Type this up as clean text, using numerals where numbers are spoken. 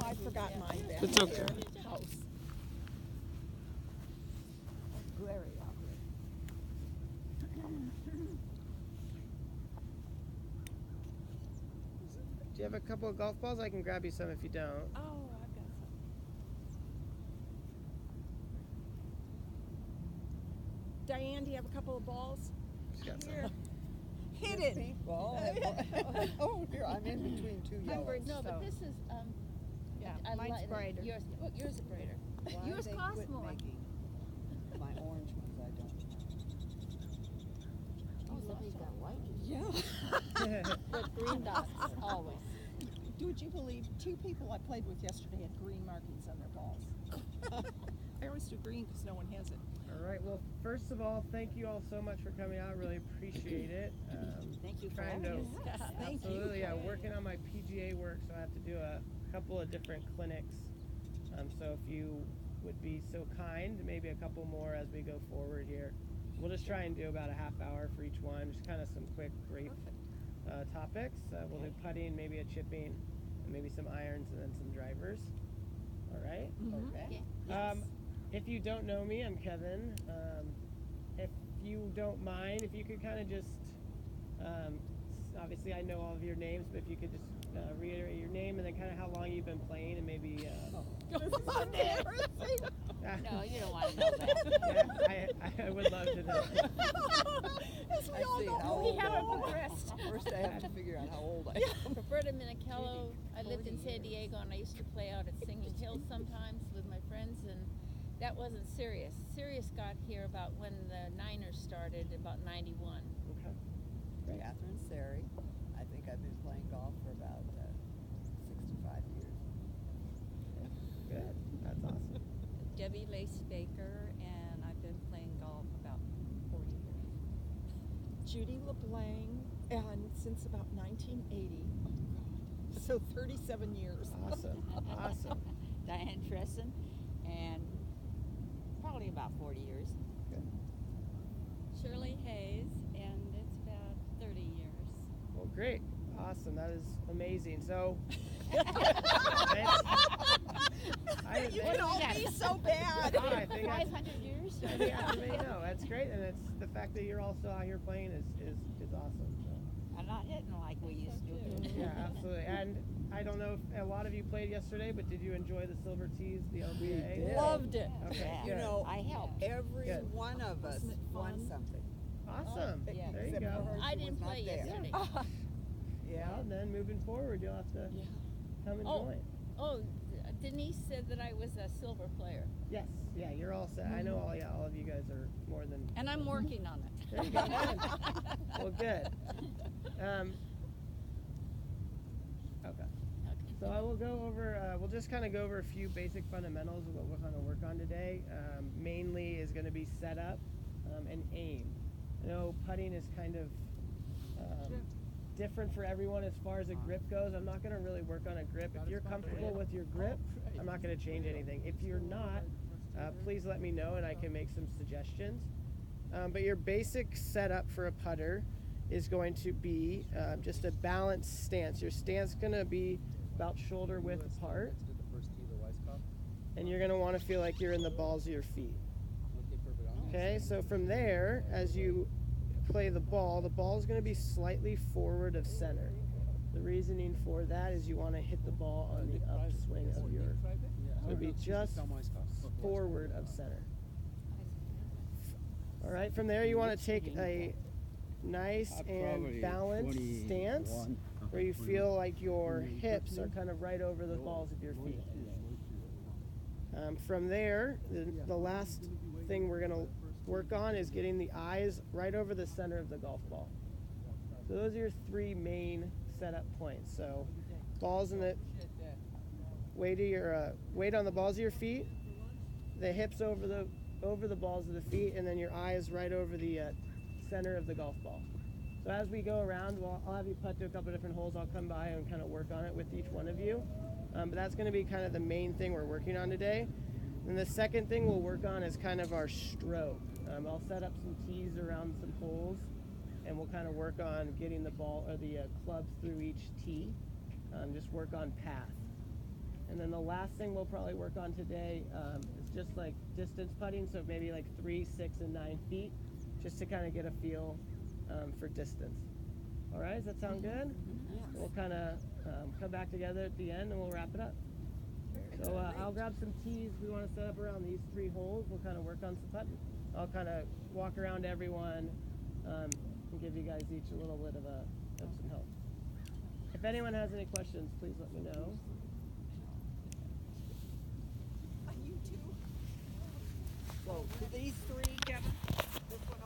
I forgot mine back. It's okay. House. Glary out here. Do you have a couple of golf balls? I can grab you some if you don't. Oh, I've got some. Diane, do you have a couple of balls? She's got some. Here. Hidden. Well, oh, here, I'm in between two yellows. No, but this is, Yeah, I mine's like brighter. yours. Look, yours is brighter. Why Yours they cost quit more. making my orange ones, I don't Oh, somebody's got white. know. With green dots, always. Would you believe 2 people I played with yesterday had green markings on their balls? I always do green because no one has it. All right. Well, first of all, thank you all so much for coming out. I really appreciate it. Thank you for Trying having to- us. Yes, thank you. Absolutely. Yeah, working on my PGA work, so I have to do a couple of different clinics. So if you would be so kind, maybe a couple more as we go forward here. We'll just try and do about a half hour for each one, just kind of some quick, brief topics. We'll do putting, maybe a chipping, and maybe some irons, and then some drivers. All right. Okay. If you don't know me, I'm Kevin. If you don't mind, if you could kind of just, obviously I know all of your names, but if you could just reiterate your name and then kind of how long you've been playing and maybe. No, you don't want to know that. I would love to know. As we I all see know how who old we I haven't am. progressed. First, I have to figure out how old I am. Roberta Minichello. I lived in 40 San Diego and I used to play out at Singing Hills sometimes with my friends, and that wasn't Sirius. Sirius got here about when the Niners started, about 91. Okay. Great. Catherine Sari. I think I've been playing golf for about 65 years. Good. That's awesome. Debbie Lace Baker, and I've been playing golf about 40 years. Judy LeBlanc, and since about 1980. So 37 years. Awesome. Awesome. Diane Tresson, and probably about 40 years. Shirley Hayes, and it's about 30 years. Well, great. Awesome. That is amazing. So. You can all be so bad. I think 500 years? I think I may know. That's great, and it's the fact that you're also out here playing is awesome. So. I'm not hitting like we used to. Yeah, absolutely. And I don't know if a lot of you played yesterday, but did you enjoy the Silver Tees, the LBA? did. Loved it. Okay, Yeah. You good. know, I helped. every Good. one of us Wasn't it won fun? something. Awesome. Yeah. There you Except go. for her, I she didn't was play not there. yesterday. Yeah. Well, then moving forward, you'll have to come and Oh. join. Oh, Denise said that I was a silver player. Yes. Yeah, you're all set. I know all of you guys are more than. And I'm working on it. There you go. Good. Well, good. Okay. So I will go over, we'll just kind of go over a few basic fundamentals of what we'll kind of work on today. Mainly is going to be setup and aim. I know putting is kind of different for everyone as far as a grip goes. I'm not going to really work on a grip. If you're comfortable with your grip, I'm not going to change anything. If you're not, please let me know and I can make some suggestions. But your basic setup for a putter is going to be just a balanced stance. Your stance is going to be about shoulder width apart, and you're going to want to feel like you're in the balls of your feet. Okay, so from there, as you play the ball is going to be slightly forward of center. The reasoning for that is you want to hit the ball on the upswing of your, so it'll be just forward of center. All right, from there you want to take a nice and balanced stance where you feel like your hips are kind of right over the balls of your feet. From there, the last thing we're going to work on is getting the eyes right over the center of the golf ball. So those are your 3 main setup points. So balls in the weight on the balls of your feet, the hips over the balls of the feet, and then your eyes right over the center of the golf ball. So as we go around, I'll have you putt to a couple different holes. I'll come by and kind of work on it with each one of you. But that's going to be kind of the main thing we're working on today. And the second thing we'll work on is kind of our stroke. I'll set up some tees around some holes, and we'll kind of work on getting the ball or the clubs through each tee. Just work on path. And then the last thing we'll probably work on today is just like distance putting, so maybe like 3, 6, and 9 feet, just to kind of get a feel for distance. All right, does that sound good? We'll kind of come back together at the end and we'll wrap it up. So I'll grab some tees we want to set up around these 3 holes. We'll kind of work on some putting. I'll kind of walk around everyone and give you guys each a little bit of some help. If anyone has any questions, please let me know. You too. So, do these three, Kevin? This one